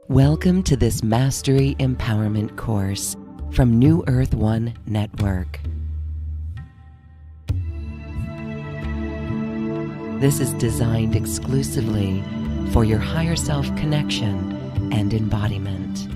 Welcome to this Mastery Empowerment course from New Earth One Network. This is designed exclusively for your higher self connection and embodiment.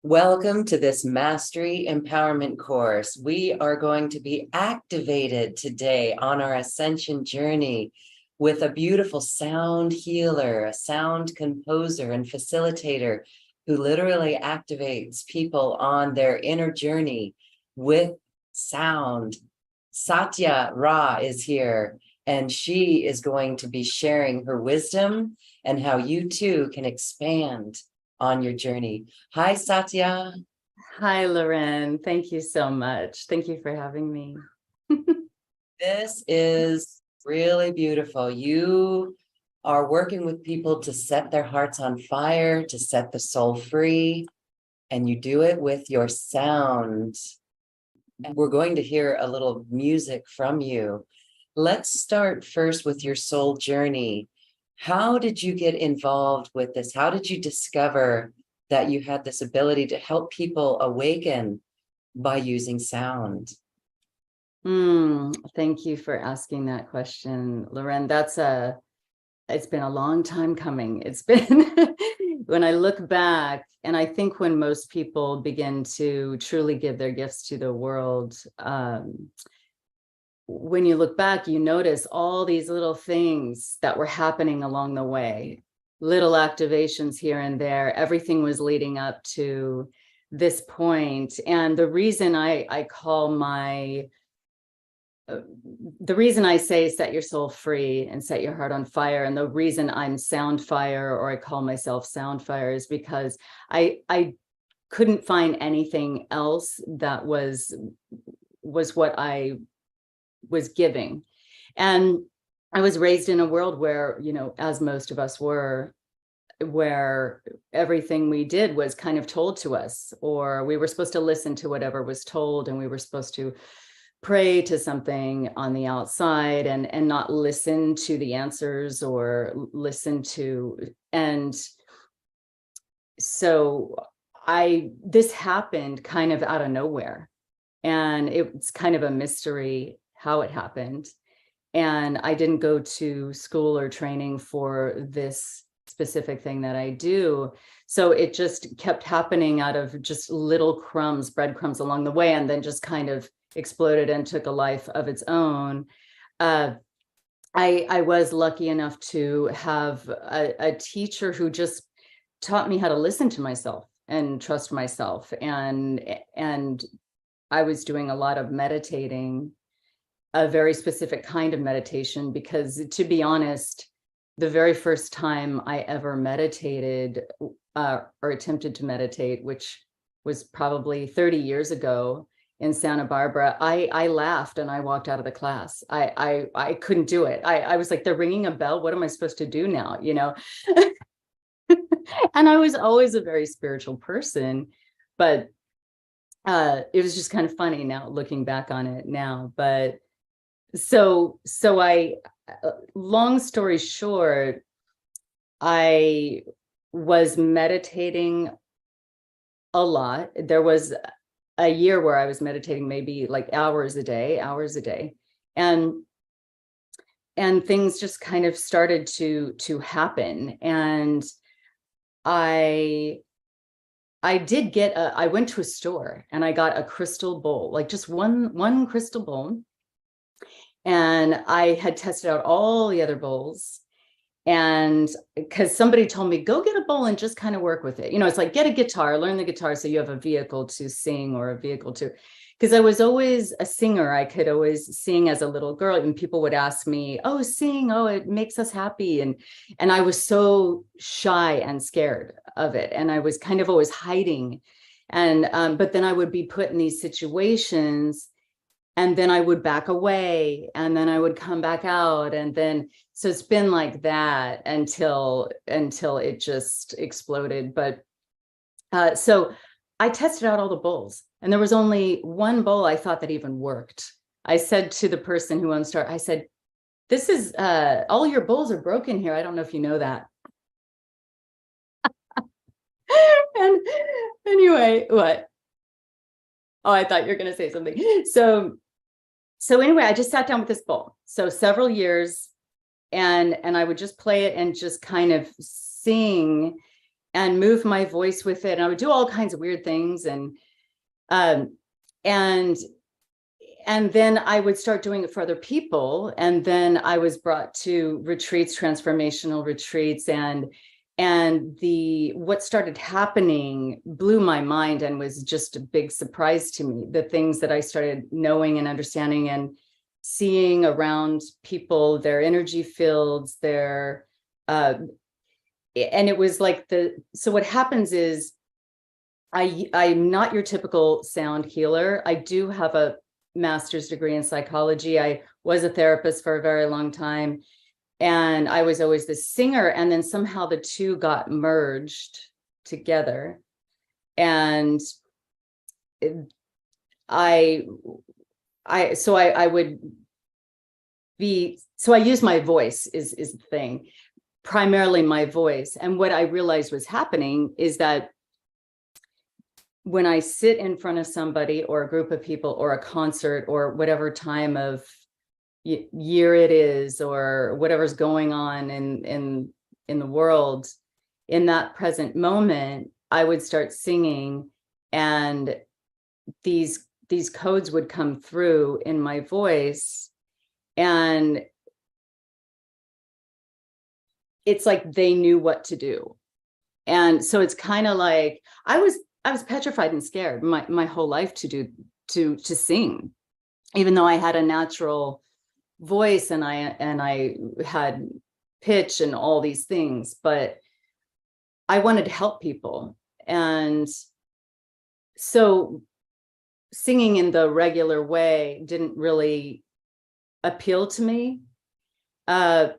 Welcome to this Mastery Empowerment course. We are going to be activated today on our ascension journey with a beautiful sound healer, a sound composer and facilitator who literally activates people on their inner journey with sound. Satya Ra is here, and she is going to be sharing her wisdom and how you too can expand on your journey. Hi, Satya. Hi, Loren. Thank you so much. Thank you for having me. This is really beautiful. You are working with people to set their hearts on fire, to set the soul free, and you do it with your sound. And we're going to hear a little music from you. Let's start first with your soul journey. How did you get involved with this? How did you discover that you had this ability to help people awaken by using sound? Thank you for asking that question, Loren. It's been a long time coming. It's been, when I look back, and I think when most people begin to truly give their gifts to the world, when you look back, you notice all these little things that were happening along the way, little activations here and there. Everything was leading up to this point. And the reason I call the reason I say set your soul free and set your heart on fire, and the reason I'm sound fire, or I call myself sound fire, is because I couldn't find anything else that was what I was giving. And I was raised in a world where, as most of us were, where everything we did was kind of told to us, or we were supposed to listen to whatever was told, and we were supposed to pray to something on the outside and not listen to the answers or listen to. And so this happened kind of out of nowhere, and it's kind of a mystery how it happened. And I didn't go to school or training for this specific thing that I do. So it just kept happening out of just little crumbs, breadcrumbs along the way, and then just kind of exploded and took a life of its own. I was lucky enough to have a teacher who just taught me how to listen to myself and trust myself. And I was doing a lot of meditating, a very specific kind of meditation, because, to be honest, the very first time I ever meditated or attempted to meditate, which was probably 30 years ago in Santa Barbara, I laughed and I walked out of the class. I couldn't do it. I was like, they're ringing a bell. What am I supposed to do now? And I was always a very spiritual person, but it was just kind of funny now looking back on it now. But so long story short, I was meditating a lot. There was a year where I was meditating maybe like hours a day, and things just kind of started to happen. And I I went to a store and I got a crystal bowl, like just one crystal bowl. And I had tested out all the other bowls. And because somebody told me, go get a bowl and just kind of work with it. It's like, get a guitar, learn the guitar so you have a vehicle to sing or a vehicle to, because I was always a singer. I could always sing as a little girl, and people would ask me, oh, sing, oh, it makes us happy. And I was so shy and scared of it. And I was kind of always hiding. And but then I would be put in these situations, and then I would back away, and then I would come back out. And then, so it's been like that until it just exploded. But so I tested out all the bowls, and there was only one bowl I thought that even worked. I said to the person who owned the store, I said, this is, all your bowls are broken here. I don't know if you know that. And anyway, what? Oh, I thought you were going to say something. So anyway, I just sat down with this bowl. So several years, and I would just play it and just kind of sing and move my voice with it. And I would do all kinds of weird things. Um, and then I would start doing it for other people. And then I was brought to retreats, transformational retreats, and what started happening blew my mind and was just a big surprise to me. The things that I started knowing and understanding and seeing around people, their energy fields, their and it was like so what happens is I'm not your typical sound healer. I do have a master's degree in psychology. I was a therapist for a very long time. And I was always the singer, and then somehow the two got merged together. And I would be, so I use my voice is the thing, primarily my voice. And what I realized was happening is that when I sit in front of somebody or a group of people or a concert or whatever time of year it is, or whatever's going on in the world, in that present moment, I would start singing, and these codes would come through in my voice, and it's like they knew what to do. And so it's kind of like I was petrified and scared my whole life to sing, even though I had a natural voice and I had pitch and all these things, but I wanted to help people. And so singing in the regular way didn't really appeal to me. But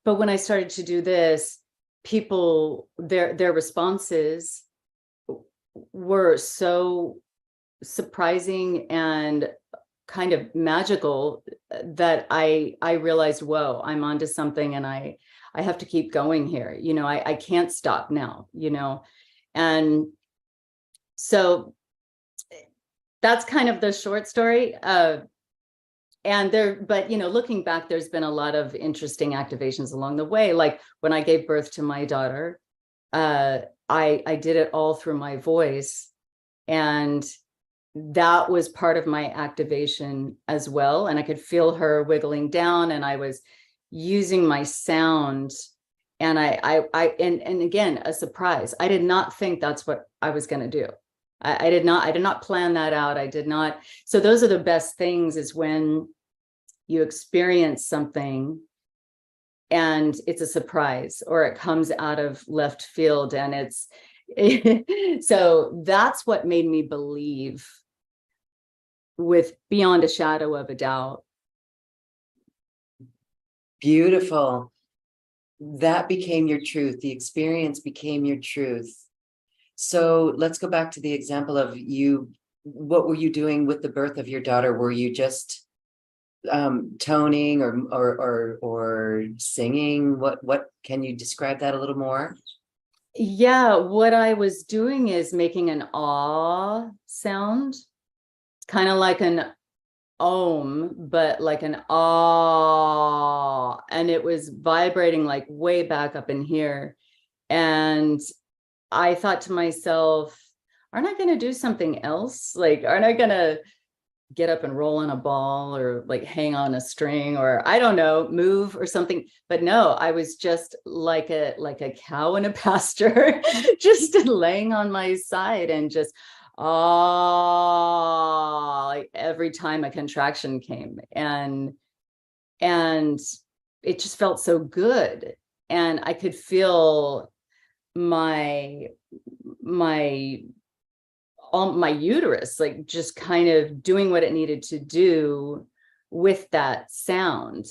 when I started to do this, people, their responses were so surprising and kind of magical that I realized, whoa, I'm onto something, and I have to keep going here. I can't stop now, and so that's kind of the short story. But looking back, there's been a lot of interesting activations along the way. Like when I gave birth to my daughter, I did it all through my voice, and that was part of my activation as well. And I could feel her wiggling down, and I was using my sound. And and again, a surprise. I did not think that's what I was going to do. I did not plan that out. I did not. So those are the best things, is when you experience something and it's a surprise, or it comes out of left field, and it's so that's what made me believe with beyond a shadow of a doubt. Beautiful. That became your truth. The experience became your truth. So let's go back to the example of you. What were you doing with the birth of your daughter? Were you just toning or singing? What can you describe that a little more? Yeah, what I was doing is making an ah sound, kind of like an om, but like an ah, and it was vibrating like way back up in here. And I thought to myself, aren't I going to do something else? Like, aren't I going to get up and roll on a ball or like hang on a string or I don't know, move or something? But no, I was just like a cow in a pasture, just laying on my side and just like every time a contraction came, and it just felt so good. And I could feel my all my uterus like just kind of doing what it needed to do with that sound.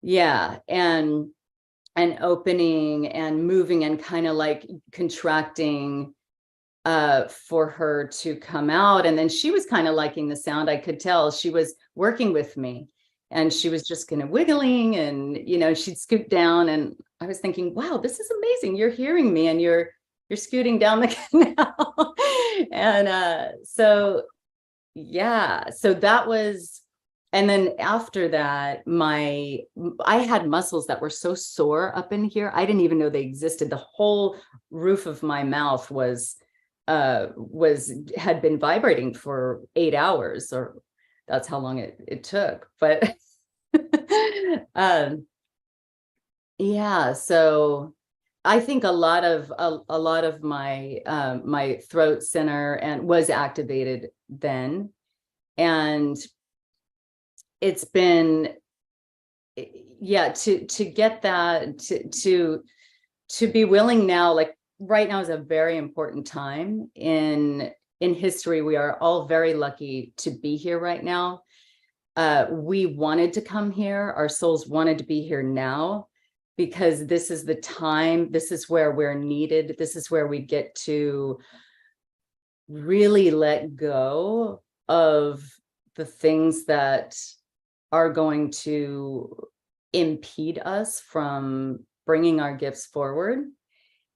Yeah. And opening and moving and kind of like contracting for her to come out. And then she was kind of liking the sound. I could tell she was working with me, and she was just kind of wiggling, and she'd scoot down, and I was thinking, wow, this is amazing. You're hearing me and you're scooting down the canal. And so yeah, so that was, and then after that, I had muscles that were so sore up in here. I didn't even know they existed. The whole roof of my mouth had been vibrating for 8 hours, or that's how long it took. But yeah, so I think a lot of my my throat center and was activated then, and it's been, yeah, to get that, to be willing now, like right now is a very important time in history. We are all very lucky to be here right now. We wanted to come here. Our souls wanted to be here now, because this is the time, this is where we're needed. This is where we get to really let go of the things that are going to impede us from bringing our gifts forward.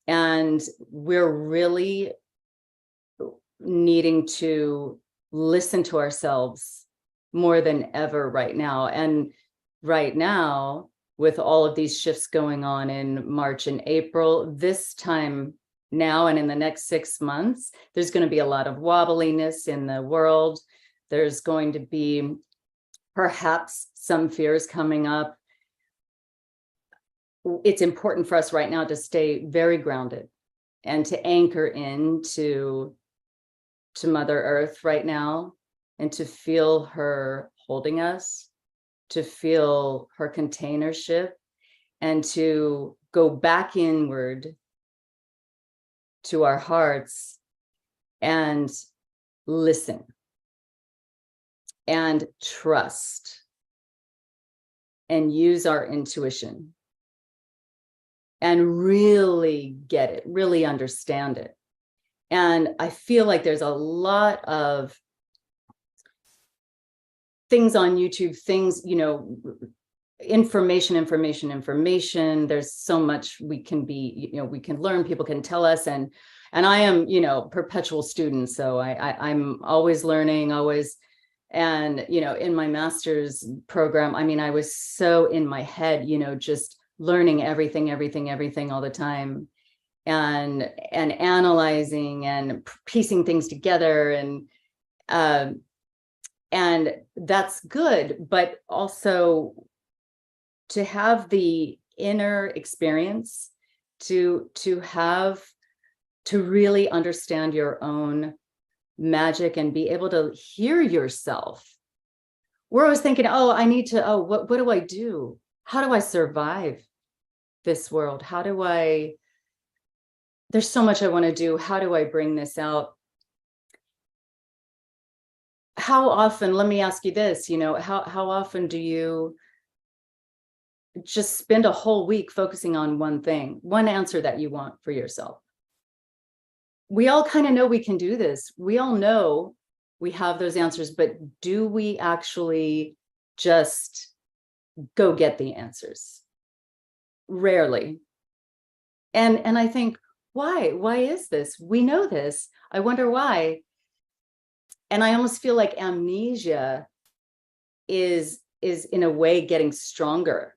And we're really needing to listen to ourselves more than ever right now. And right now, with all of these shifts going on in March and April, this time now and in the next 6 months, there's going to be a lot of wobbliness in the world. There's going to be perhaps some fears coming up. It's important for us right now to stay very grounded and to anchor into Mother Earth right now, and to feel her holding us, to feel her containership, and to go back inward to our hearts and listen and trust and use our intuition and really get it, really understand it. And I feel like there's a lot of things on YouTube, things, information. There's so much we can be, we can learn, people can tell us. And I am, perpetual student. So I'm always learning, always. And, in my master's program, I mean, I was so in my head, just learning everything all the time, and analyzing and piecing things together. And that's good, but also to have the inner experience, to really understand your own magic and be able to hear yourself. We're always thinking, what do I do? How do I survive this world? There's so much I want to do. How do I bring this out? How often, let me ask you this, how often do you just spend a whole week focusing on one thing, one answer that you want for yourself? We all kind of know we can do this. We all know we have those answers, but do we actually just go get the answers? Rarely. And I think, why is this? We know this. I wonder why. And I almost feel like amnesia is in a way getting stronger.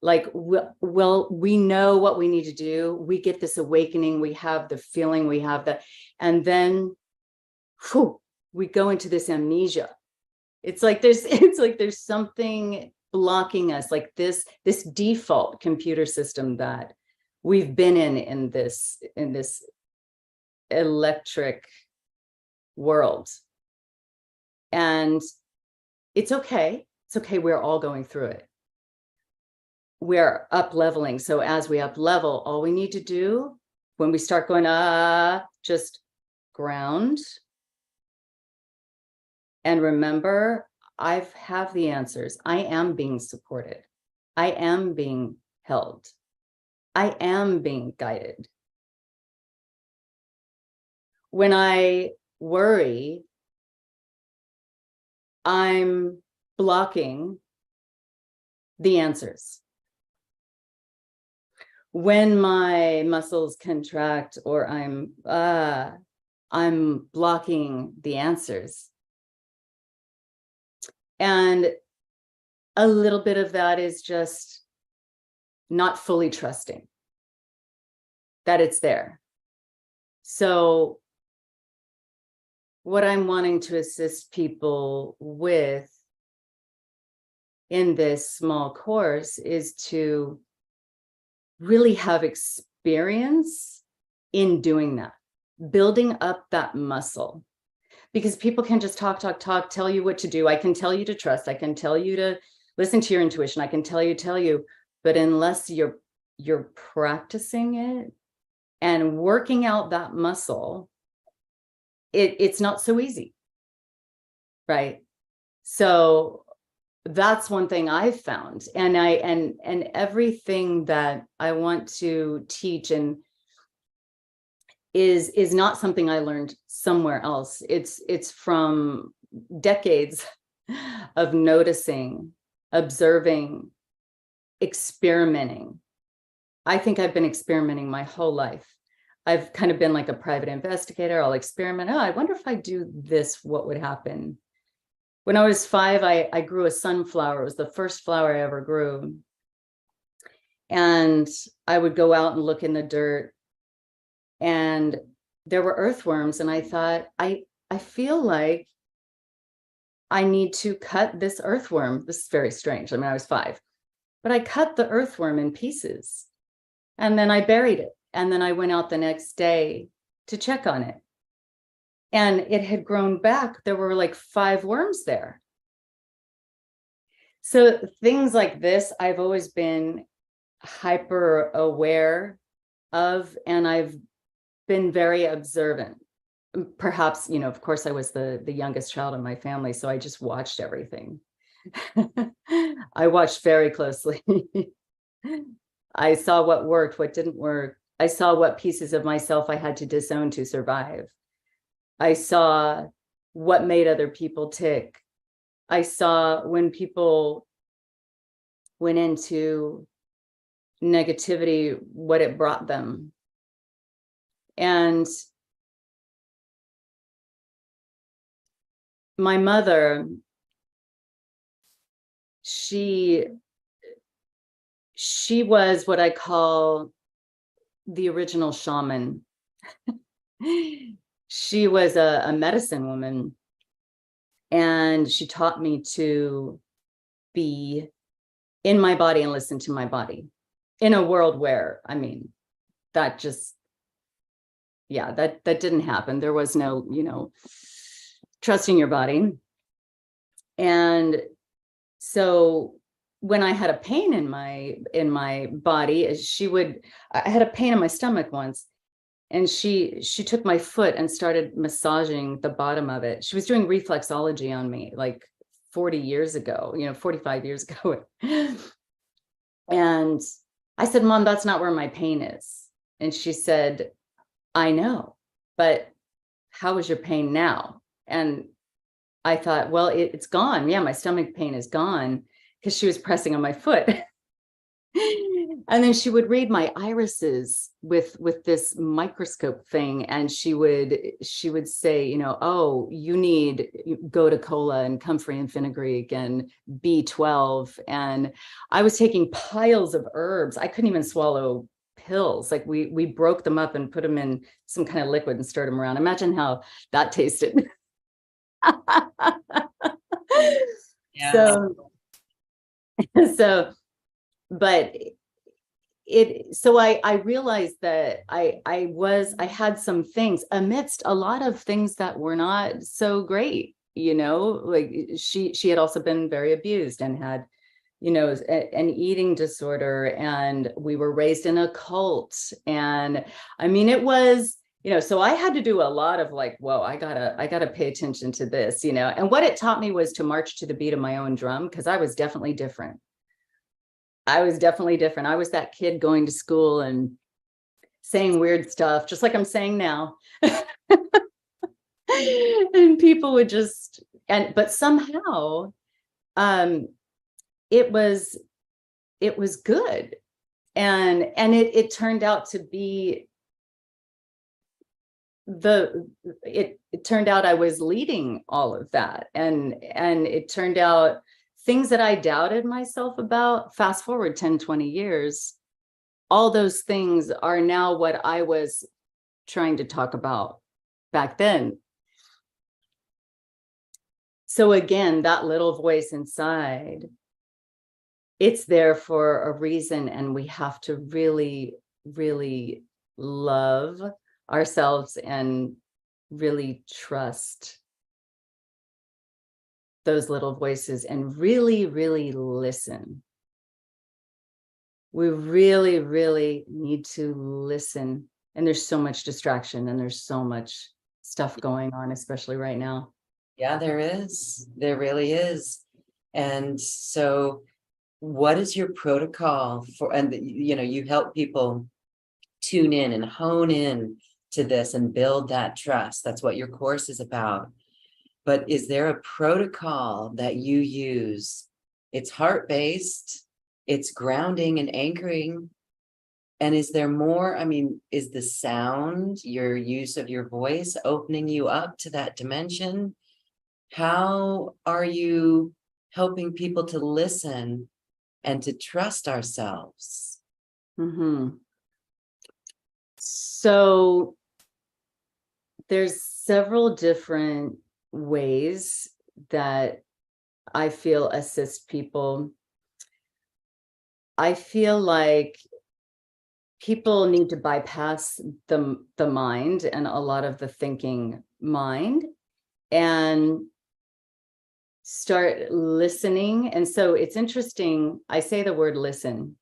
Like, well, we know what we need to do. We get this awakening. We have the feeling, we have the, and then whew, we go into this amnesia. It's like there's something blocking us, like this default computer system that we've been in this electric world. And it's okay. It's okay. We're all going through it. We're up leveling. So as we up level, all we need to do when we start going, just ground. And remember, I have the answers. I am being supported. I am being held. I am being guided. When I worry, I'm blocking the answers. When my muscles contract or I'm blocking the answers. And a little bit of that is just not fully trusting that it's there. So what I'm wanting to assist people with in this small course is to really have experience in doing that, building up that muscle. Because people can just talk, tell you what to do. I can tell you to trust. I can tell you to listen to your intuition. I can tell you, but unless you're practicing it and working out that muscle, it's not so easy, right? So that's one thing I've found, and everything that I want to teach and is not something I learned somewhere else. It's from decades of noticing, observing, experimenting. I think I've been experimenting my whole life. I've kind of been like a private investigator. I'll experiment. I wonder if I do this, what would happen? When I was 5, I grew a sunflower. It was the first flower I ever grew. And I would go out and look in the dirt, and there were earthworms. And I thought, I feel like I need to cut this earthworm. This is very strange. I mean, I was 5, but I cut the earthworm in pieces and then I buried it. And then I went out the next day to check on it. And it had grown back. There were like 5 worms there. So things like this, I've always been hyper aware of, and I've been very observant. Perhaps, of course, I was the youngest child in my family, so I just watched everything. I watched very closely. I saw what worked, what didn't work. I saw what pieces of myself I had to disown to survive. I saw what made other people tick. I saw when people went into negativity, what it brought them. And my mother, she was what I call the original shaman. She was a medicine woman, and she taught me to be in my body and listen to my body in a world where, I mean, that just, yeah, that didn't happen. There was no, trusting your body. And so when I had a pain in my body, I had a pain in my stomach once, and she took my foot and started massaging the bottom of it. She was doing reflexology on me like 40 years ago, 45 years ago. And I said, Mom, that's not where my pain is. And she said, I know, but how is your pain now? And I thought, well, it's gone. Yeah, my stomach pain is gone, because she was pressing on my foot. And then she would read my irises with this microscope thing, and she would say, you know, oh, you need gotu kola and comfrey and fenugreek and B12. And I was taking piles of herbs. I couldn't even swallow pills. Like we broke them up and put them in some kind of liquid and stirred them around. Imagine how that tasted. Yeah. So so but I realized that I had some things amidst a lot of things that were not so great, you know, like she had also been very abused and had, you know, an eating disorder, and we were raised in a cult. And I mean, it was, you know, so I had to do a lot of like, whoa, I gotta pay attention to this, you know. And what it taught me was to march to the beat of my own drum, because I was definitely different. I was that kid going to school and saying weird stuff, just like I'm saying now. And people would just, but somehow, it was good. And it turned out to be it turned out I was leading all of that. And it turned out things that I doubted myself about, fast forward 10, 20 years, all those things are now what I was trying to talk about back then. So again, that little voice inside, it's there for a reason, and we have to really, really love ourselves and really trust those little voices and really, really listen. We really, really need to listen. And there's so much distraction and there's so much stuff going on, especially right now. Yeah, there is. There really is. And so what is your protocol for, and you know, you help people tune in and hone in to this and build that trust. That's what your course is about. But is there a protocol that you use? It's heart-based, it's grounding and anchoring. And is there more? I mean, is the sound, your use of your voice, opening you up to that dimension? How are you helping people to listen and to trust ourselves? Mm-hmm. So there's several different ways that I feel assist people. I feel like people need to bypass the mind and a lot of the thinking mind and start listening. And so it's interesting, I say the word listen,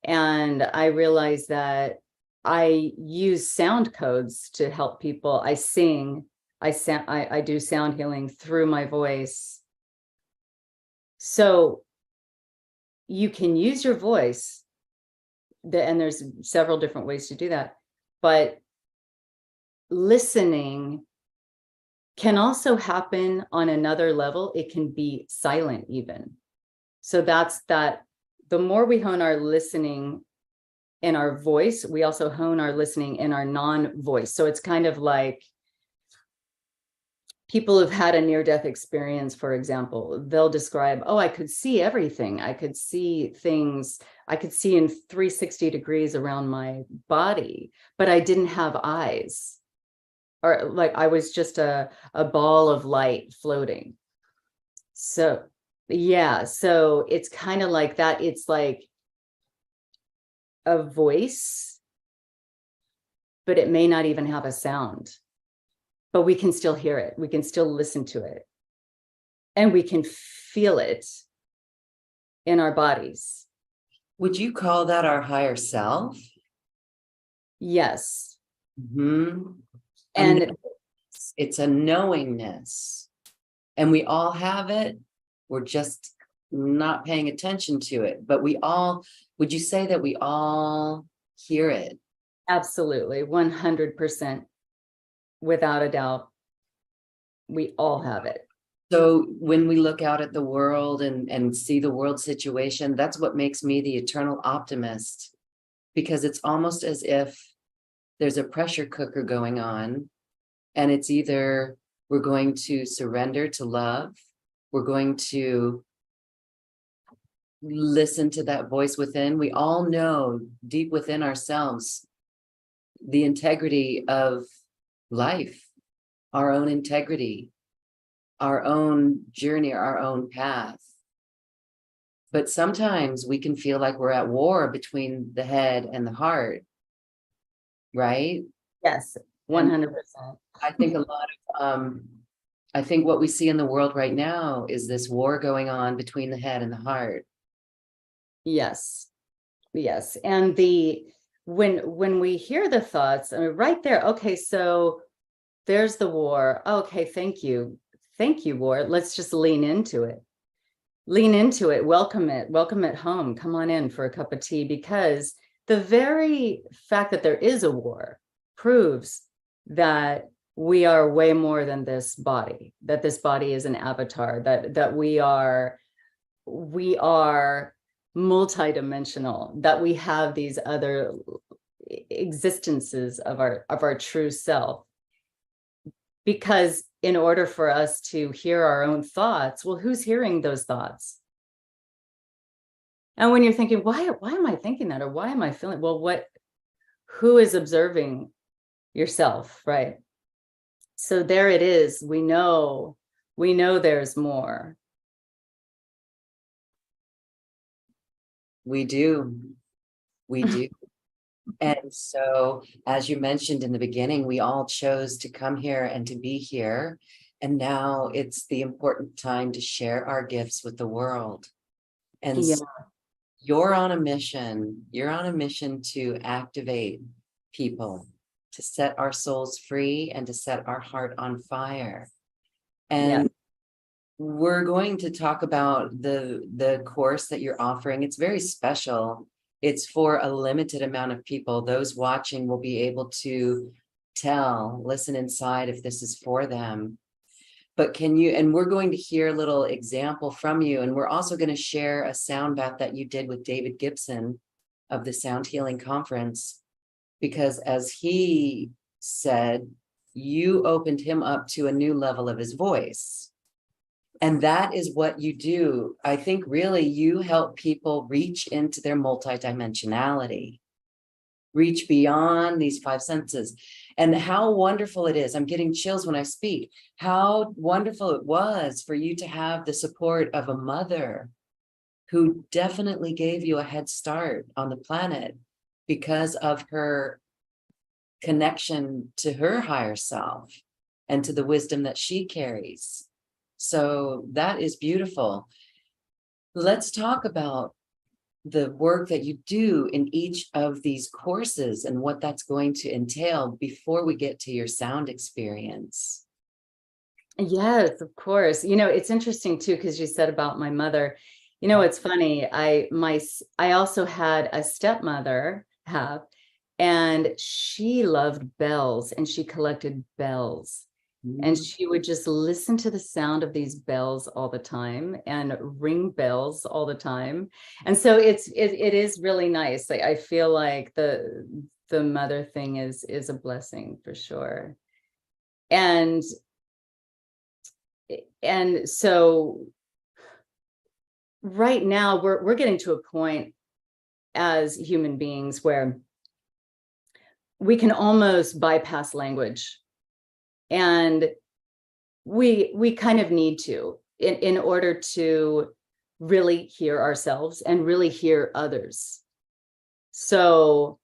and I realize that I use sound codes to help people. I sing, I do sound healing through my voice. So you can use your voice, and there's several different ways to do that, but listening can also happen on another level. It can be silent even. So that's that. The more we hone our listening in our voice, we also hone our listening in our non-voice. So it's kind of like people who've had a near-death experience, for example, they'll describe, oh, I could see everything. I could see things. I could see in 360 degrees around my body, but I didn't have eyes. Or like I was just a ball of light floating. So yeah, so it's kind of like that. It's like a voice, but it may not even have a sound, but we can still hear it. We can still listen to it, and we can feel it in our bodies. Would you call that our higher self? Yes. Mm-hmm. And it's a knowingness, and we all have it. We're just not paying attention to it, but would you say that we all hear it? absolutely, 100%, without a doubt, we all have it. So when we look out at the world and see the world situation, that's what makes me the eternal optimist, because it's almost as if there's a pressure cooker going on, and it's either we're going to surrender to love, we're going to listen to that voice within. We all know deep within ourselves the integrity of life, our own integrity, our own journey, our own path. But sometimes we can feel like we're at war between the head and the heart, right? Yes, And 100%. I think a lot I think what we see in the world right now is this war going on between the head and the heart. Yes. Yes. And when we hear the thoughts, I mean, right there, okay, so there's the war. Okay, thank you. Thank you, war. Let's just lean into it. Lean into it, welcome it, welcome it home. Come on in for a cup of tea, because the very fact that there is a war proves that we are way more than this body, that this body is an avatar, that we are multidimensional, that we have these other existences of our true self. Because in order for us to hear our own thoughts, well, who's hearing those thoughts? And when you're thinking, why am I thinking that? Or why am I feeling? Well, who is observing yourself, right? So there it is. We know there's more. We do. We do. And so, as you mentioned in the beginning, we all chose to come here and to be here. And now it's the important time to share our gifts with the world. And Yeah. so you're on a mission. You're on a mission to activate people, to set our souls free and to set our heart on fire. And Yeah. we're going to talk about the course that you're offering. It's very special. It's for a limited amount of people. Those watching will be able to listen inside if this is for them. But can you, and we're going to hear a little example from you, and we're also going to share a sound bath that you did with David Gibson of the Sound Healing Conference, because as he said, you opened him up to a new level of his voice. And that is what you do. I think really you help people reach into their multidimensionality, reach beyond these five senses. And how wonderful it is. I'm getting chills when I speak. How wonderful it was for you to have the support of a mother who definitely gave you a head start on the planet because of her connection to her higher self and to the wisdom that she carries. So that is beautiful. Let's talk about the work that you do in each of these courses and what that's going to entail before we get to your sound experience. Yes, of course. It's interesting too, because you said about my mother. It's funny. I also had a stepmother, and she loved bells, and she collected bells. And she would just listen to the sound of these bells all the time and ring bells all the time. And so it is really nice. I feel like the mother thing is a blessing for sure. And so right now we're getting to a point as human beings where we can almost bypass language. And we kind of need to in order to really hear ourselves and really hear others. So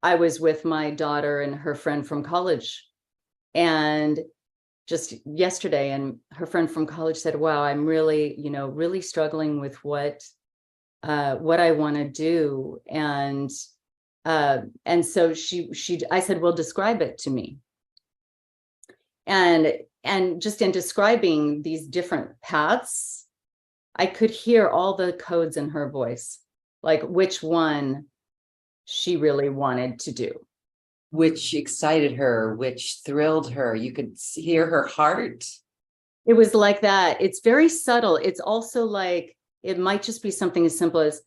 I was with my daughter and her friend from college, and just yesterday, and her friend from college said, wow, I'm really, really struggling with what I want to do. And so I said, well, describe it to me. And just in describing these different paths, I could hear all the codes in her voice, like which one she really wanted to do. Which excited her, which thrilled her. You could hear her heart. It was like that. It's very subtle. It's also like, it might just be something as simple as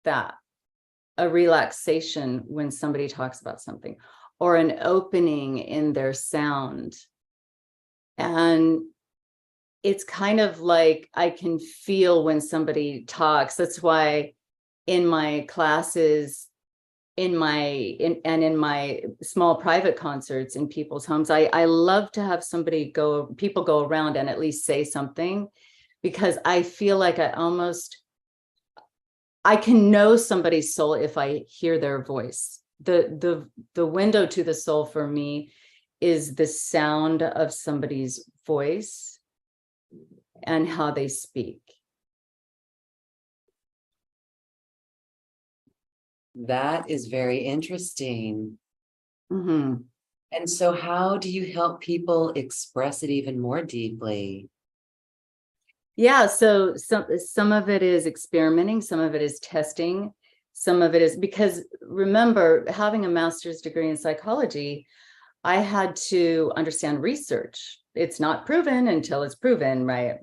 that, a relaxation when somebody talks about something, or an opening in their sound. And it's kind of like I can feel when somebody talks. That's why in my classes, in my small private concerts in people's homes, I love to have people go around and at least say something, because I feel like I can know somebody's soul if I hear their voice. The window to the soul for me is the sound of somebody's voice and how they speak. That is very interesting. Mm-hmm. And so how do you help people express it even more deeply? Yeah, so some of it is experimenting, some of it is testing, some of it is, because remember, having a master's degree in psychology, I had to understand research. It's not proven until it's proven, right?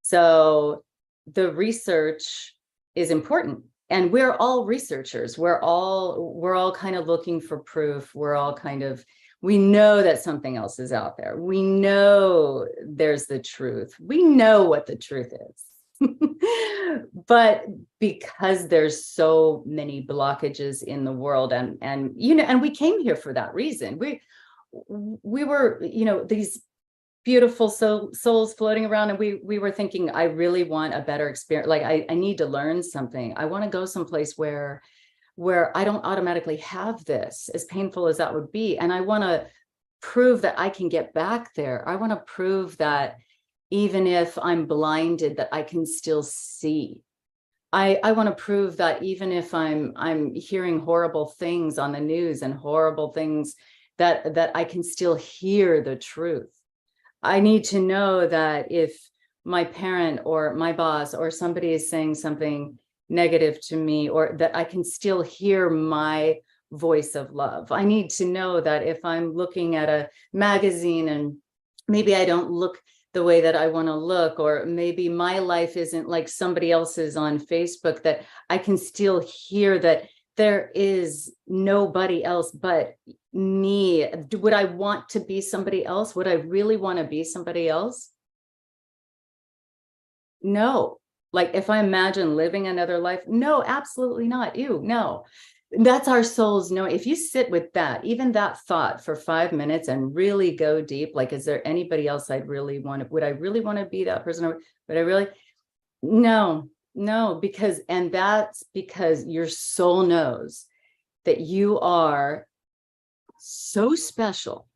So the research is important. And we're all researchers. We're all kind of looking for proof. We know that something else is out there. We know there's the truth. We know what the truth is. But because there's so many blockages in the world, and we came here for that reason. We were, these beautiful souls floating around, and we were thinking, I really want a better experience. Like I need to learn something. I want to go someplace where I don't automatically have this, as painful as that would be. And I want to prove that I can get back there. I want to prove that even if I'm blinded, that I can still see. I want to prove that even if I'm hearing horrible things on the news and horrible things, that I can still hear the truth. I need to know that if my parent or my boss or somebody is saying something negative to me, or that I can still hear my voice of love. I need to know that if I'm looking at a magazine and maybe I don't look the way that I want to look, or maybe my life isn't like somebody else's on Facebook, that I can still hear that there is nobody else but me. Would I want to be somebody else? Would I really want to be somebody else? No. Like if I imagine living another life, no, absolutely not. Ew, no. That's our souls. No, if you sit with that, even that thought for 5 minutes and really go deep, like, is there anybody else would I really want to be that person? Or would I really? No, and that's because your soul knows that you are so special.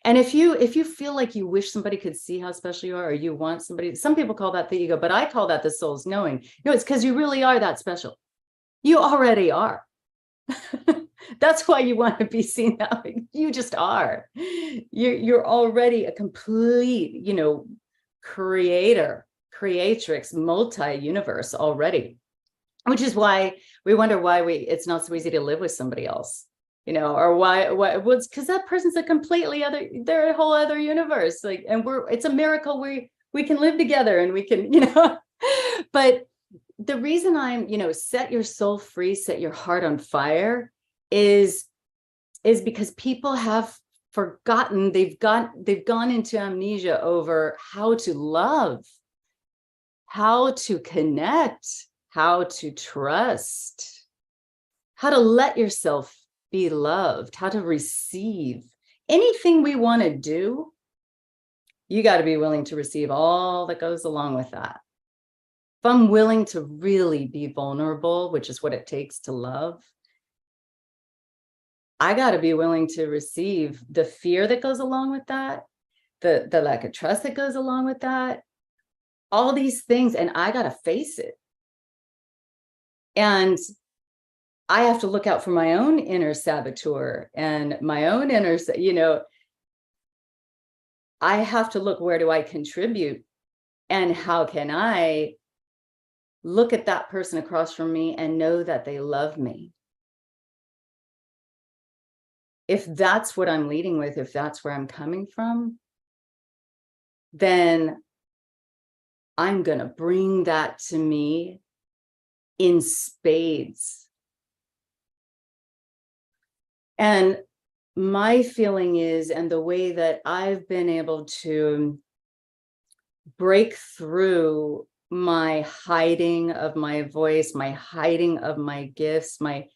And if you feel like you wish somebody could see how special you are, or you want somebody, some people call that the ego, but I call that the soul's knowing. No, it's because you really are that special. You already are. That's why you want to be seen that way. You just are. You're already a complete, creatrix, multi-universe already, which is why we wonder why it's not so easy to live with somebody else, or why well, it's because that person's they're a whole other universe. Like, and it's a miracle we can live together and we can, but the reason I'm, set your soul free, set your heart on fire is because people have forgotten, they've gone into amnesia over how to love, how to connect, how to trust, how to let yourself be loved, how to receive. Anything we want to do, you got to be willing to receive all that goes along with that. If I'm willing to really be vulnerable, which is what it takes to love, I got to be willing to receive the fear that goes along with that, the lack of trust that goes along with that, all these things, and I got to face it. And I have to look out for my own inner saboteur and my own inner, I have to look, where do I contribute? And how can I look at that person across from me and know that they love me? If that's what I'm leading with, if that's where I'm coming from, then I'm going to bring that to me in spades. And my feeling is, and the way that I've been able to break through my hiding of my voice, my hiding of my gifts, my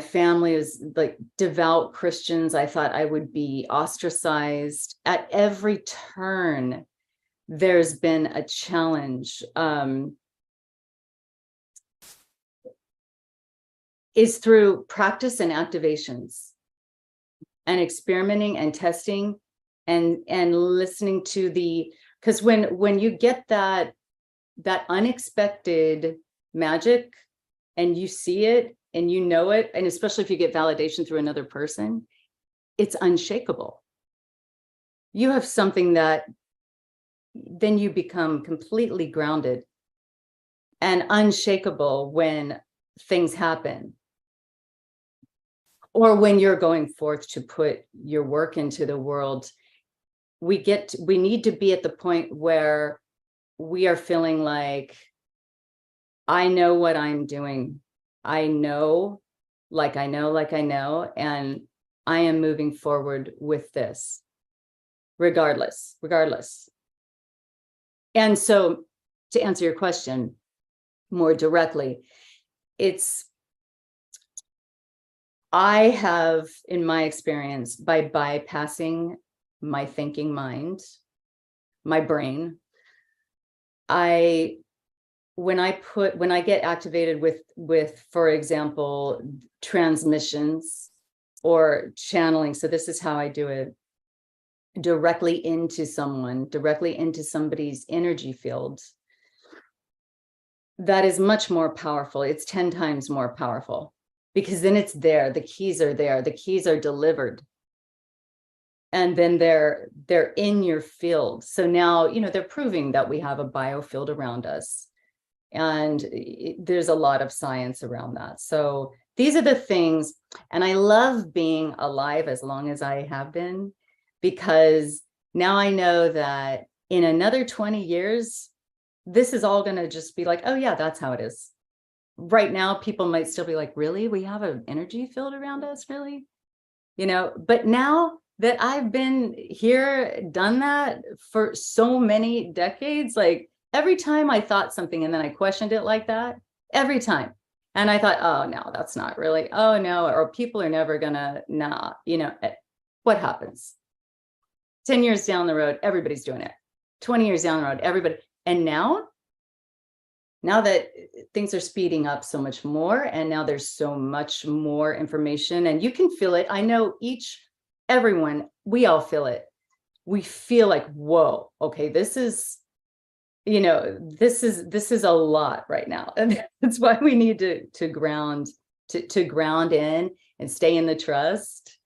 family is like devout Christians. I thought I would be ostracized. At every turn, there's been a challenge. Is through practice and activations and experimenting and testing and listening to because when you get that unexpected magic and you see it and you know it, and especially if you get validation through another person, it's unshakable. You have something that then you become completely grounded and unshakable when things happen, or when you're going forth to put your work into the world. We need to be at the point where we are feeling like, I know what I'm doing. I know, and I am moving forward with this, regardless. And so, to answer your question more directly, I have, in my experience, by bypassing my thinking mind, my brain, when I get activated with, for example, transmissions or channeling. So this is how I do it: directly into somebody's energy field. That is much more powerful. It's 10 times more powerful, because then it's there. The keys are there. The keys are delivered. And then they're in your field. So now, they're proving that we have a biofield around us. And there's a lot of science around that. So these are the things. And I love being alive as long as I have been, because now I know that in another 20 years, this is all going to just be like, oh yeah, that's how it is. Right now, people might still be like, really? We have an energy field around us? Really? But now that I've been here, done that for so many decades, like every time I thought something and then I questioned it like that, every time. And I thought, oh, no, that's not really, oh, no, or people are never gonna, nah, what happens? 10 years down the road, everybody's doing it. 20 years down the road, everybody. And now that things are speeding up so much more, and now there's so much more information, and you can feel it. I know everyone, we all feel it. We feel like, whoa, okay, this is a lot right now. And that's why we need to ground in and stay in the trust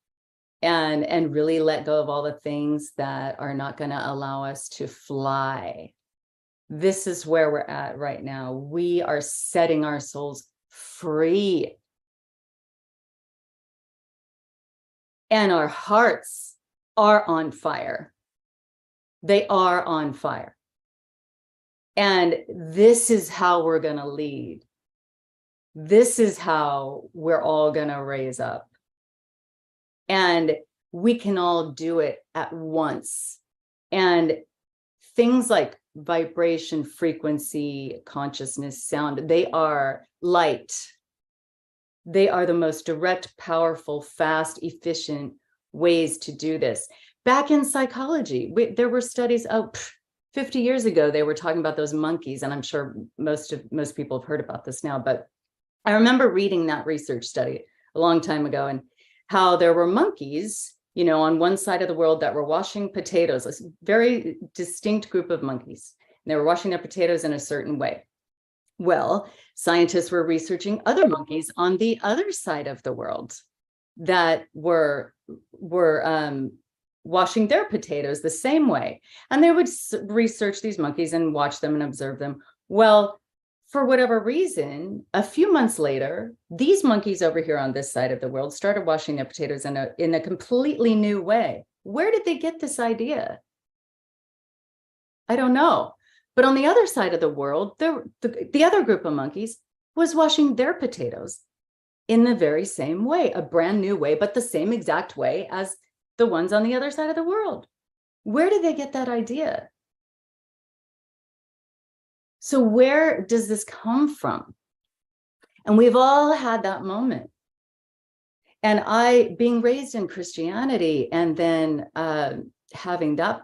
and really let go of all the things that are not going to allow us to fly. This is where we're at right now. We are setting our souls free. And our hearts are on fire. They are on fire. And this is how we're going to lead. This is how we're all going to raise up. And we can all do it at once. And things like vibration, frequency, consciousness, sound, they are light. They are the most direct, powerful, fast, efficient ways to do this. Back in psychology, there were studies, 50 years ago, they were talking about those monkeys, and I'm sure most people have heard about this now, but I remember reading that research study a long time ago, and how there were monkeys, on one side of the world that were washing potatoes, a very distinct group of monkeys. And they were washing their potatoes in a certain way. Well, scientists were researching other monkeys on the other side of the world that were washing their potatoes the same way. And they would research these monkeys and watch them and observe them. Well, for whatever reason, a few months later, these monkeys over here on this side of the world started washing their potatoes in a completely new way. Where did they get this idea? I don't know. But on the other side of the world, the other group of monkeys was washing their potatoes in the very same way, a brand new way, but the same exact way as the ones on the other side of the world. Where did they get that idea? So where does this come from? And we've all had that moment. And I, being raised in Christianity and then having that,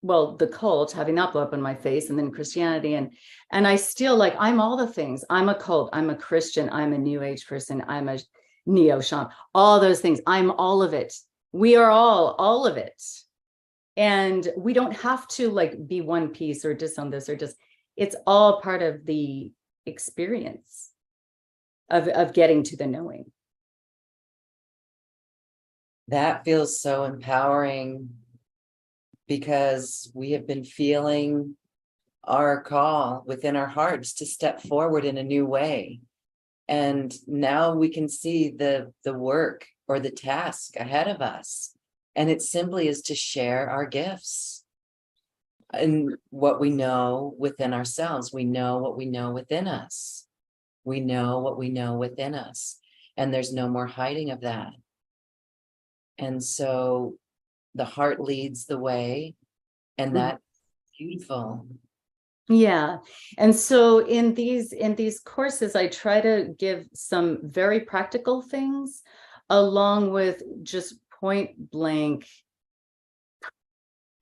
well, the cult, having that blow up in my face, and then Christianity, and I still, like, I'm all the things. I'm a cult, I'm a Christian, I'm a New Age person, I'm a neo-shaman, all those things. I'm all of it. We are all of it. And we don't have to like be one piece or disown this or just, it's all part of the experience of getting to the knowing. That feels so empowering, because we have been feeling our call within our hearts to step forward in a new way. And now we can see the work or the task ahead of us. And it simply is to share our gifts and what we know within ourselves. We know what we know within us. We know what we know within us. And there's no more hiding of that. And so the heart leads the way, and that's beautiful. Yeah. And so in these courses, I try to give some very practical things along with just point blank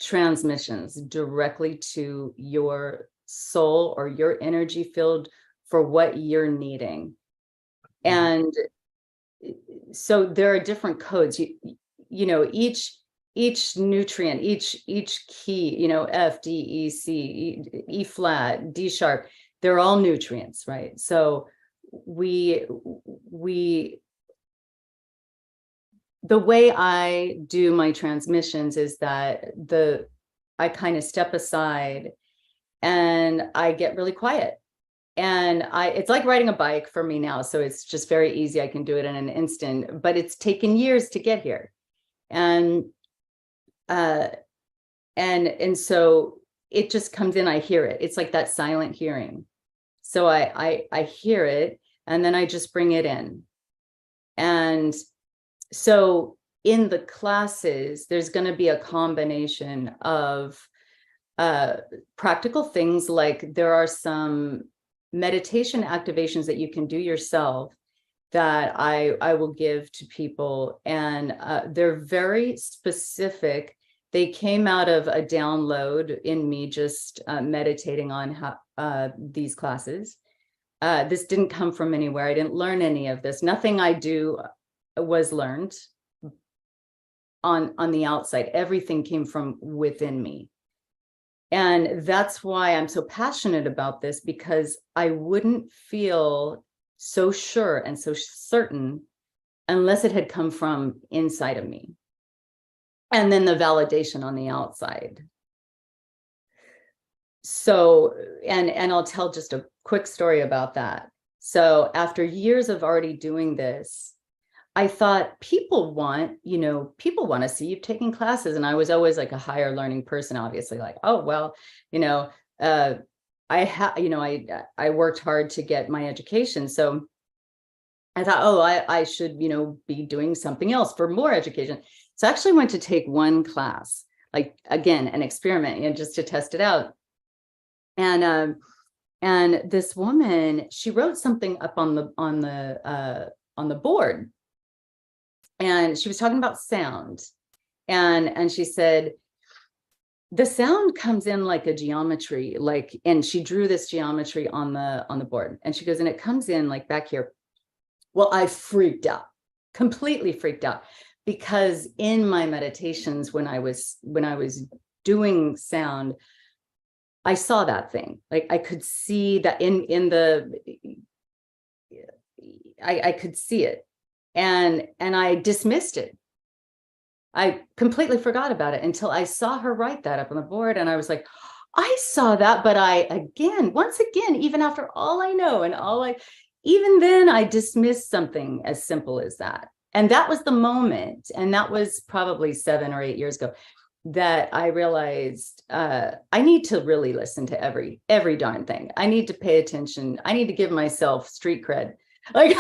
transmissions directly to your soul or your energy field for what you're needing. And so there are different codes. You know, each nutrient, each key, you know, F, D, E, C, E flat, D sharp, they're all nutrients, right? So the way I do my transmissions is that I kind of step aside and I get really quiet. And it's like riding a bike for me now. So it's just very easy. I can do it in an instant, but it's taken years to get here. And so it just comes in, I hear it. It's like that silent hearing. So I hear it, and then I just bring it in. And so in the classes, there's going to be a combination of practical things, like there are some meditation activations that you can do yourself that I will give to people, and they're very specific. They came out of a download in me just meditating on how, these classes. This didn't come from anywhere. I didn't learn any of this. Nothing I do was learned on the outside. Everything came from within me. And that's why I'm so passionate about this, because I wouldn't feel so sure and so certain unless it had come from inside of me. And then the validation on the outside. So, and I'll tell just a quick story about that. So after years of already doing this, I thought people want to see you taking classes. And I was always like a higher learning person, obviously, like, oh, well, I worked hard to get my education. So I thought, oh, I should, be doing something else for more education. So I actually went to take one class, like, again, an experiment, just to test it out. And this woman, she wrote something up on the board. And she was talking about sound. And she said, the sound comes in like a geometry, and she drew this geometry on the board. And she goes, and it comes in like back here. Well, I freaked out, completely freaked out, because in my meditations, when I was doing sound, I saw that thing. Like I could see that I could see it. And I dismissed it. I completely forgot about it until I saw her write that up on the board. And I was like, I saw that, but once again, even after all I know and even then I dismissed something as simple as that. And that was the moment. And that was probably 7 or 8 years ago. that I realized I need to really listen to every darn thing. I need to pay attention. I need to give myself street cred. Like,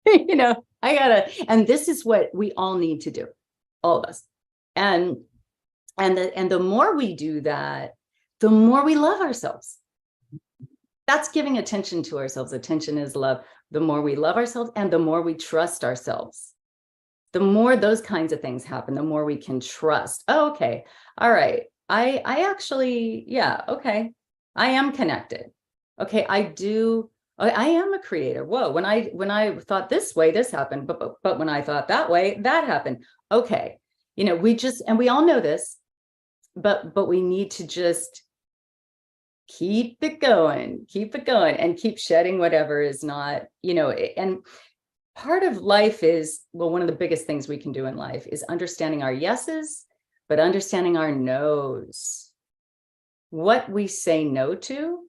I gotta, and this is what we all need to do, all of us. And the more we do that, the more we love ourselves. That's giving attention to ourselves. Attention is love. The more we love ourselves and the more we trust ourselves, the more those kinds of things happen, the more we can trust. Oh, okay. All right. I actually, yeah, okay. I am connected. Okay. I am a creator. Whoa. When I thought this way, this happened, but when I thought that way, that happened. Okay. We all know this, but we need to just keep it going and keep shedding whatever is not, and part of life is, well, one of the biggest things we can do in life is understanding our yeses, but understanding our nos. What we say no to,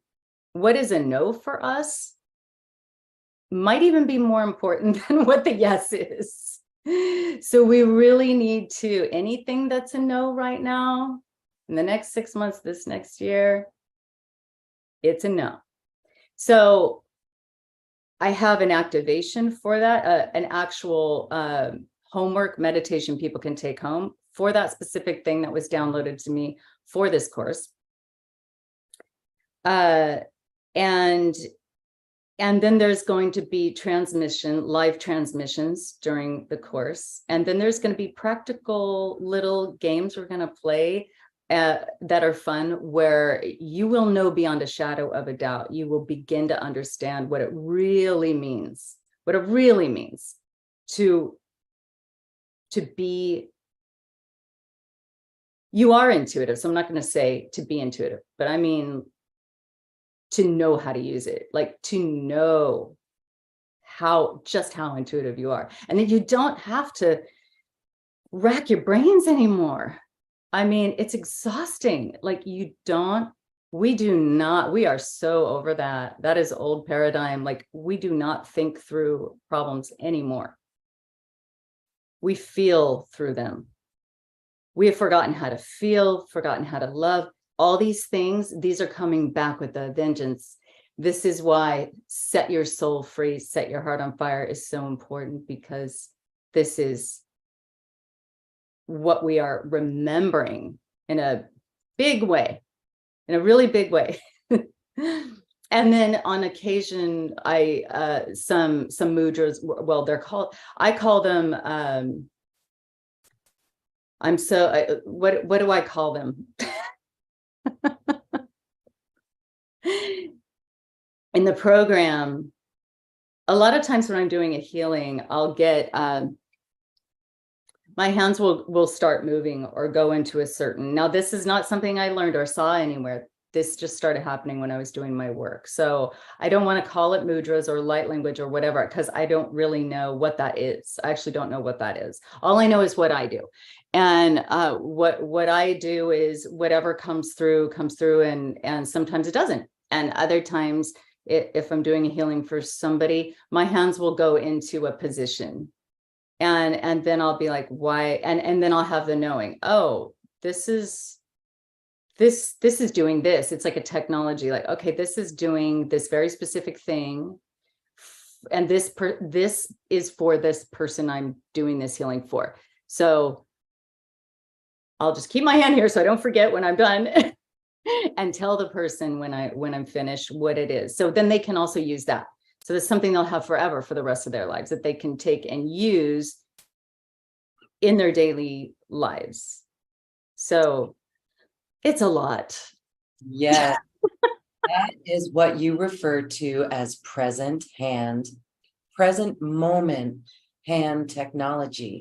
what is a no for us, might even be more important than what the yes is. So we really need to, anything that's a no right now, in the next 6 months, this next year, it's a no. So I have an activation for that, an actual homework meditation people can take home for that specific thing that was downloaded to me for this course. And then there's going to be live transmissions during the course. And then there's going to be practical little games we're going to play that are fun, where you will know beyond a shadow of a doubt. You will begin to understand what it really means to be, you are intuitive. So I'm not going to say to be intuitive, but I mean, to know how to use it, like to know just how intuitive you are. And then you don't have to rack your brains anymore. I mean, it's exhausting. Like we are so over that. That is old paradigm. Like we do not think through problems anymore. We feel through them. We have forgotten how to feel, forgotten how to love. All these things, these are coming back with a vengeance. This is why set your soul free, set your heart on fire is so important, because this is what we are remembering in a big way, in a really big way. And then on occasion, some mudras, well, I call them, what do I call them? In the program, a lot of times when I'm doing a healing, I'll get, my hands will start moving or go into a certain, now this is not something I learned or saw anywhere. This just started happening when I was doing my work. So I don't want to call it mudras or light language or whatever, because I don't really know what that is. I actually don't know what that is. All I know is what I do. And what I do is whatever comes through, and sometimes it doesn't. And other times, if I'm doing a healing for somebody, my hands will go into a position. And then I'll be like, why? And then I'll have the knowing, oh, this is doing this. It's like a technology, like, okay, this is doing this very specific thing. And this is for this person I'm doing this healing for. So I'll just keep my hand here so I don't forget when I'm done and tell the person when I'm finished what it is. So then they can also use that. So that's something they'll have forever for the rest of their lives that they can take and use in their daily lives. So it's a lot. Yeah. That is what you refer to as present moment hand technology.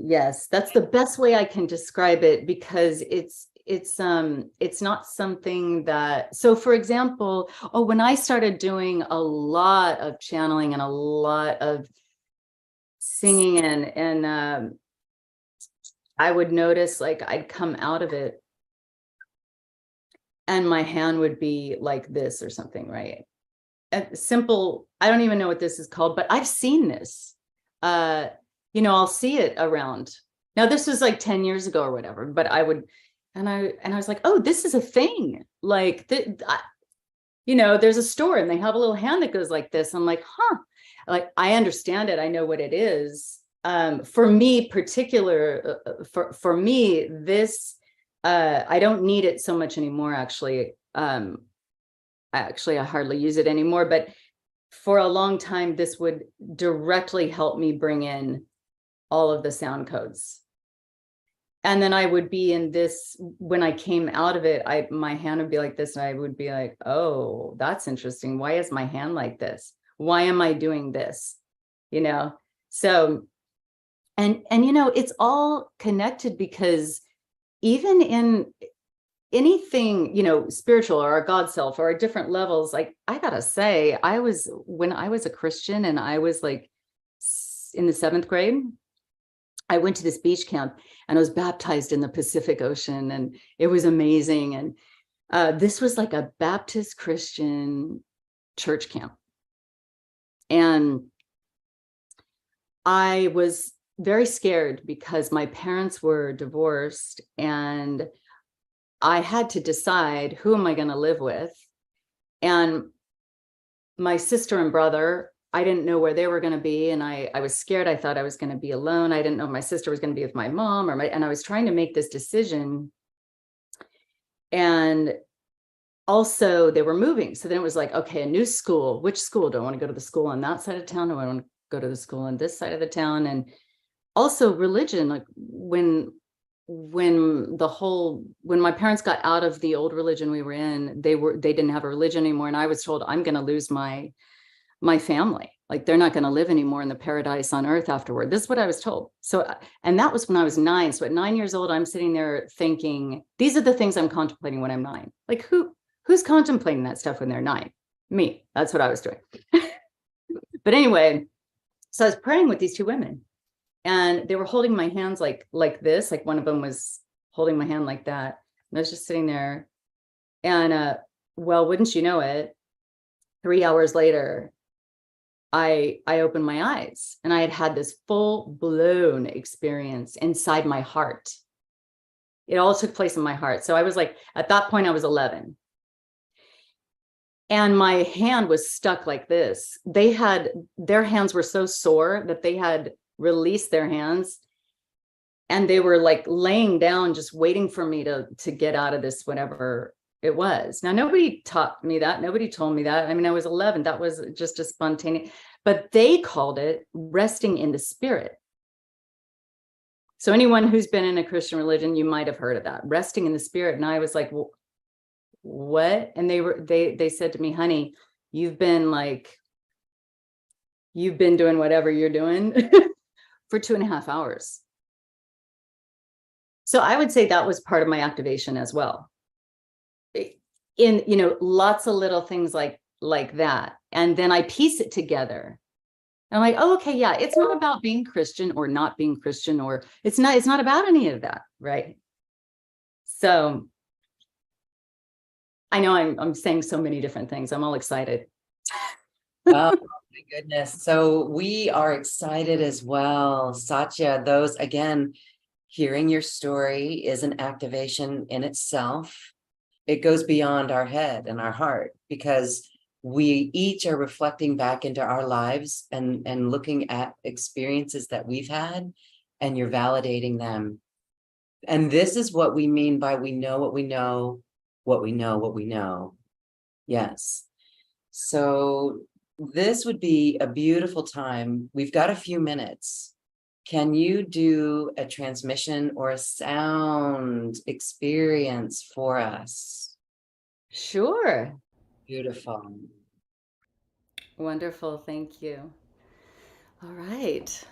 Yes, that's the best way I can describe it, because it's not something that, so for example, when I started doing a lot of channeling and a lot of singing and I would notice, like, I'd come out of it and my hand would be like this or something, right? Simple, I don't even know what this is called, but I've seen this. I'll see it around. Now, this was like 10 years ago or whatever, but I would, And I was like, oh, this is a thing. Like, there's a store and they have a little hand that goes like this. I'm like, huh, like, I understand it. I know what it is. For me, for me, this, I don't need it so much anymore, actually. I hardly use it anymore, but for a long time, this would directly help me bring in all of the sound codes. And then I would be in this, when I came out of it, my hand would be like this, and I would be like, oh, that's interesting. Why is my hand like this? Why am I doing this? So, and it's all connected, because even in anything, spiritual or our God self or different levels, like, I gotta say, when I was a Christian and I was like in the 7th grade, I went to this beach camp and I was baptized in the Pacific Ocean, and it was amazing. And this was like a Baptist Christian church camp. And I was very scared because my parents were divorced, and I had to decide, who am I going to live with? And my sister and brother, I didn't know where they were going to be. And I was scared. I thought I was going to be alone. I didn't know if my sister was going to be with my mom and I was trying to make this decision. And also they were moving. So then it was like, okay, a new school. Which school? Do I want to go to the school on that side of town? Do I want to go to the school on this side of the town? And also religion, like when my parents got out of the old religion we were in, they didn't have a religion anymore. And I was told, I'm going to lose my family. Like, they're not going to live anymore in the paradise on earth afterward. This is what I was told. So, and that was when I was 9. So at 9 years old, I'm sitting there thinking, these are the things I'm contemplating when I'm 9. Like, who's contemplating that stuff when they're 9? Me. That's what I was doing. But anyway, so I was praying with these 2 women, and they were holding my hands like this. Like, one of them was holding my hand like that. And I was just sitting there. And well, wouldn't you know it, 3 hours later, I opened my eyes, and I had this full-blown experience inside my heart. It all took place in my heart. So I was like, at that point, I was 11. And my hand was stuck like this. Their hands were so sore that they had released their hands, and they were like laying down, just waiting for me to get out of this, whatever it was. Now, nobody taught me that. Nobody told me that. I mean, I was 11. That was just a spontaneous, but they called it resting in the spirit. So anyone who's been in a Christian religion, you might have heard of that, resting in the spirit. And I was like, well, what? And they said to me, honey, you've been doing whatever you're doing for 2.5 hours. So I would say that was part of my activation as well. In, lots of little things like that. And then I piece it together. And I'm like, oh, okay, yeah, it's not about being Christian or not being Christian, or it's not about any of that, right? So I know I'm saying so many different things. I'm all excited. Oh my goodness. So we are excited as well, Satya. Those, again, hearing your story is an activation in itself. It goes beyond our head and our heart, because we each are reflecting back into our lives and looking at experiences that we've had, and you're validating them. And this is what we mean by we know what we know, what we know, what we know. Yes. So this would be a beautiful time. We've got a few minutes. Can you do a transmission or a sound experience for us? Sure. Beautiful. Wonderful. Thank you. All right.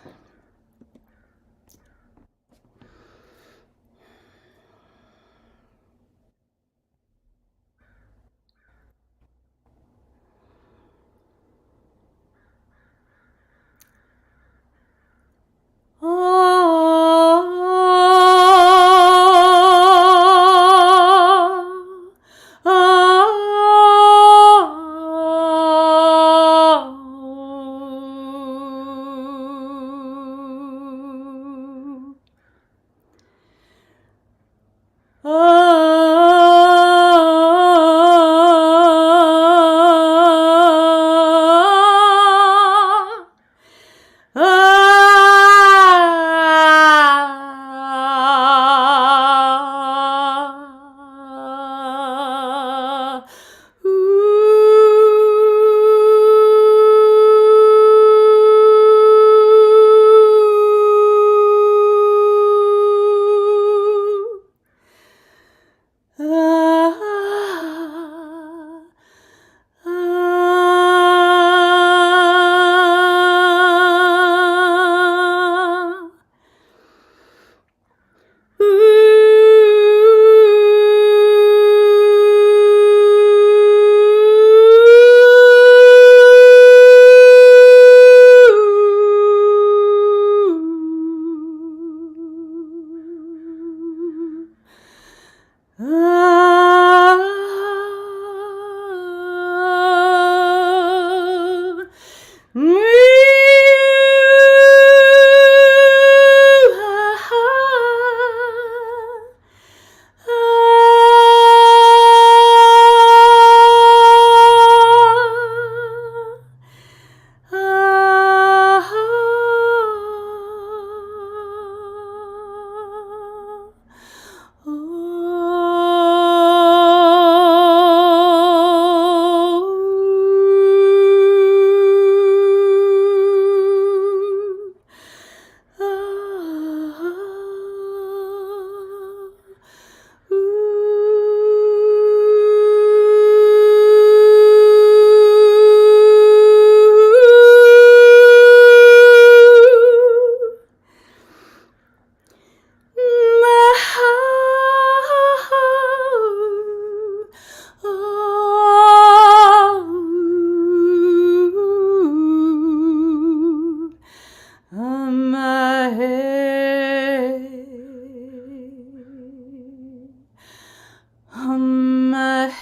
hey,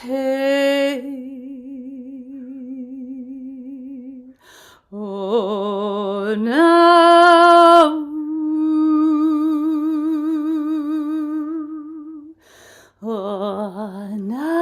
hey, oh now, oh now.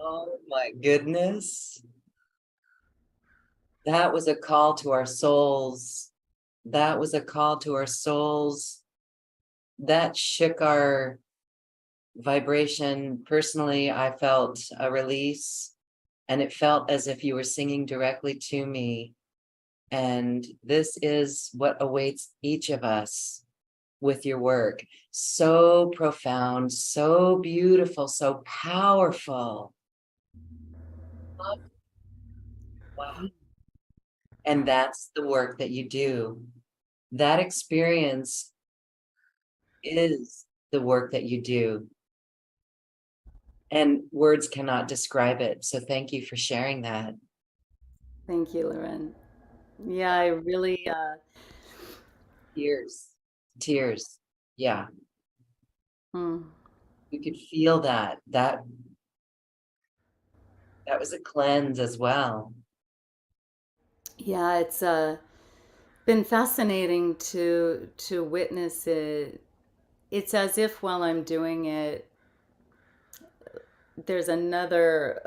Oh my goodness. That was a call to our souls. That was a call to our souls. That shook our vibration. Personally, I felt a release, and it felt as if you were singing directly to me. And this is what awaits each of us with your work. So profound, so beautiful, so powerful. Wow. And that's the work that you do. That experience is the work that you do. And words cannot describe it. So thank you for sharing that. Thank you, Loren. Yeah, I really, Tears, tears. Yeah, hmm. you could feel that. That was a cleanse as well. Yeah, it's been fascinating to witness it. It's as if while I'm doing it, there's another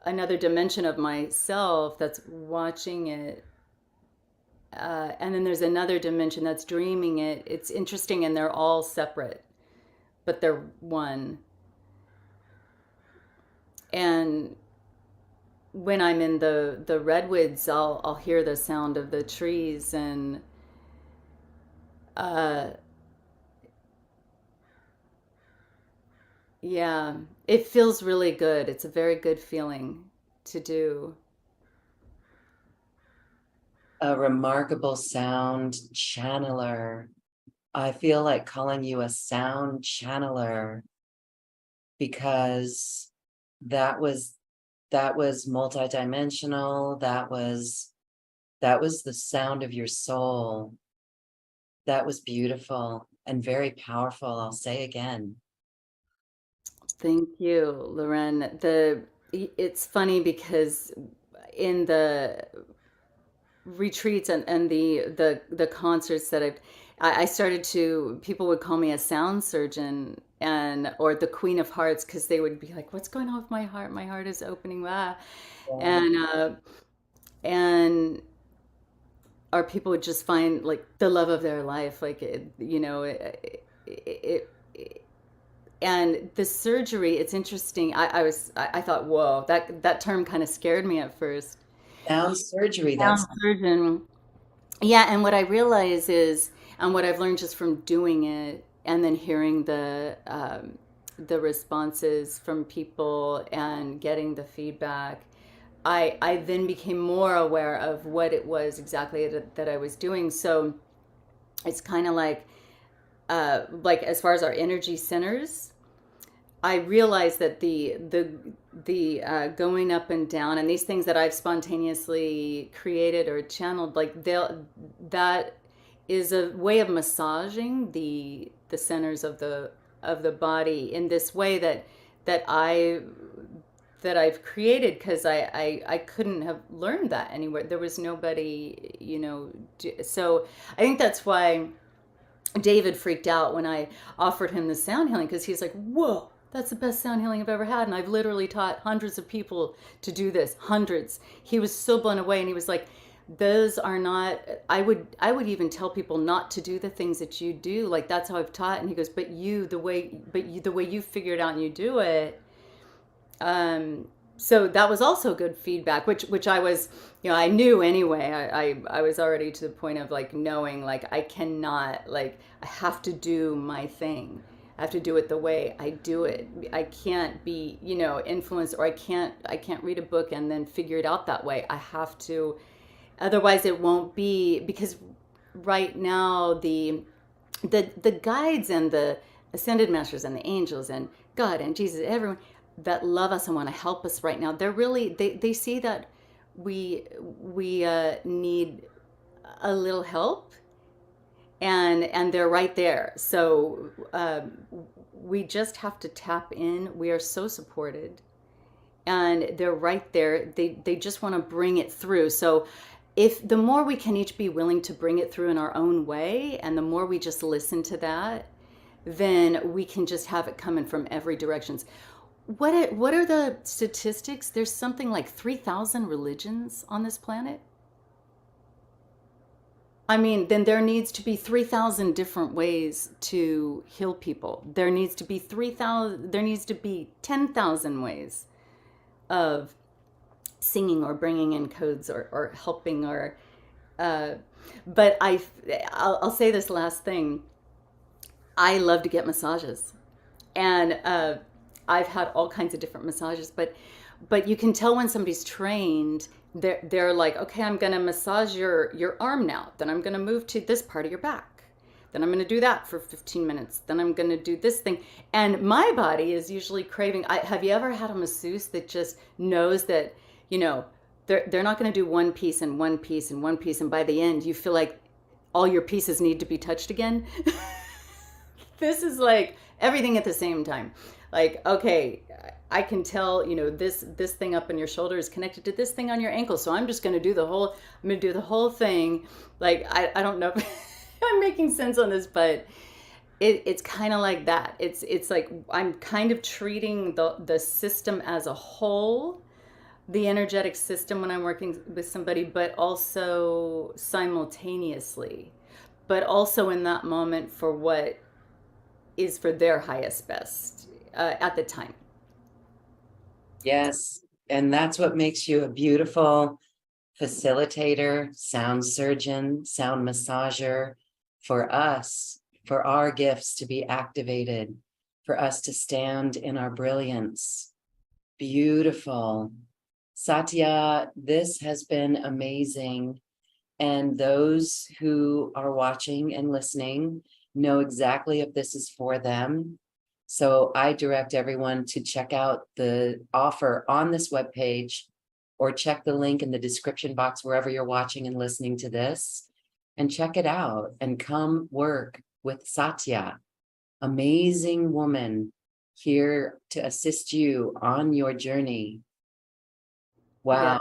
dimension of myself that's watching it, and then there's another dimension that's dreaming it. It's interesting, and they're all separate, but they're one. And when I'm in the redwoods, I'll hear the sound of the trees, and uh, yeah, it feels really good. It's a very good feeling to do. A remarkable sound channeler. I feel like calling you a sound channeler because that was that was multidimensional. That was the sound of your soul. That was beautiful and very powerful, I'll say again. Thank you, Loren. It's funny because in the retreats and the concerts that I started to, people would call me a sound surgeon and, or the Queen of Hearts, because they would be like, what's going on with my heart? My heart is opening. Blah. Yeah. And, and, or people would just find like the love of their life, like, and the surgery, it's interesting. I thought, whoa, that term kind of scared me at first. Sound surgery. Sound That's surgeon. Yeah, and what I realize is, and what I've learned just from doing it, and then hearing the responses from people and getting the feedback, I then became more aware of what it was exactly that I was doing. So it's kind of like as far as our energy centers, I realize that the going up and down and these things that I've spontaneously created or channeled, like they'll that is a way of massaging the centers of the body in this way that I that I've created, because I couldn't have learned that anywhere. There was nobody, so I think that's why David freaked out when I offered him the sound healing, because he's like, whoa, that's the best sound healing I've ever had. And I've literally taught hundreds of people to do this, hundreds. He was so blown away, and he was like, those are not, I would even tell people not to do the things that you do. Like, that's how I've taught. And he goes, the way you figure it out and you do it. So that was also good feedback, which I was, I knew anyway. I was already to the point of like knowing, like, I cannot, like, I have to do my thing. I have to do it the way I do it. I can't be, influenced, or I can't read a book and then figure it out that way. I have to, otherwise it won't be, because right now the guides and the ascended masters and the angels and God and Jesus, everyone that love us and want to help us right now, they're really, they see that we need a little help, and they're right there. So we just have to tap in. We are so supported, and they're right there. They just want to bring it through. So if the more we can each be willing to bring it through in our own way, and the more we just listen to that, then we can just have it coming from every direction. What are the statistics? There's something like 3,000 religions on this planet. I mean, then there needs to be 3,000 different ways to heal people. There needs to be 3,000, there needs to be 10,000 ways of singing or bringing in codes, or helping, or uh, but I'll say this last thing. I love to get massages, and I've had all kinds of different massages, but you can tell when somebody's trained. They're like, okay, I'm gonna massage your arm now. Then I'm gonna move to this part of your back. Then I'm gonna do that for 15 minutes. Then I'm gonna do this thing. And my body is usually craving. Have you ever had a masseuse that just knows that, they're not gonna do one piece and one piece and one piece, and by the end you feel like all your pieces need to be touched again? This is like everything at the same time. Like, okay, I can tell, this thing up in your shoulder is connected to this thing on your ankle. So I'm just going to do the whole thing. Like, I don't know if I'm making sense on this, but it's kind of like that. It's like I'm kind of treating the system as a whole, the energetic system, when I'm working with somebody, but also simultaneously, but also in that moment for what is for their highest best at the time. yes. And that's what makes you a beautiful facilitator, sound surgeon, sound massager, for us, for our gifts to be activated, for us to stand in our brilliance. Beautiful. Satya, this has been amazing. And those who are watching and listening know exactly if this is for them. So I direct everyone to check out the offer on this webpage, or check the link in the description box wherever you're watching and listening to this, and check it out and come work with Satya, amazing woman here to assist you on your journey. Yeah, Wow.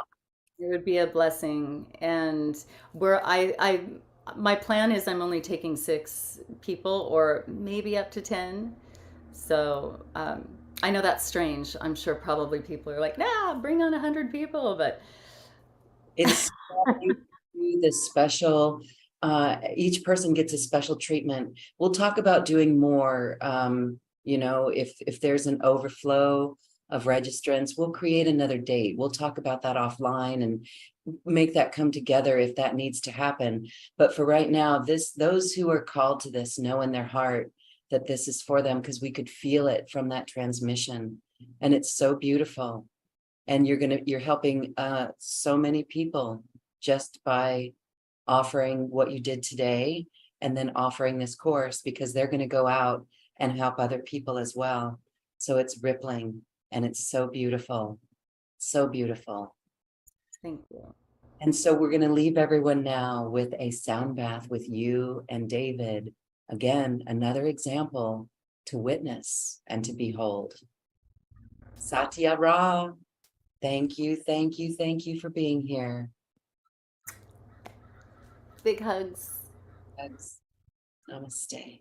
it would be a blessing. And where I my plan is I'm only taking 6 people or maybe up to 10. So I know that's strange. I'm sure probably people are like, nah, bring on 100 people. But It's you do this special, each person gets a special treatment. We'll talk about doing more. If there's an overflow of registrants, we'll create another date. We'll talk about that offline and make that come together if that needs to happen. But for right now, those who are called to this know in their heart that this is for them, because we could feel it from that transmission. And it's so beautiful. And you're helping so many people just by offering what you did today and then offering this course, because they're going to go out and help other people as well. So it's rippling and it's so beautiful, so beautiful. thank you. And so we're going to leave everyone now with a sound bath with you and David. Again, another example to witness and to behold. Satya Ra. Thank you, thank you, thank you for being here. Big hugs. Hugs. Namaste.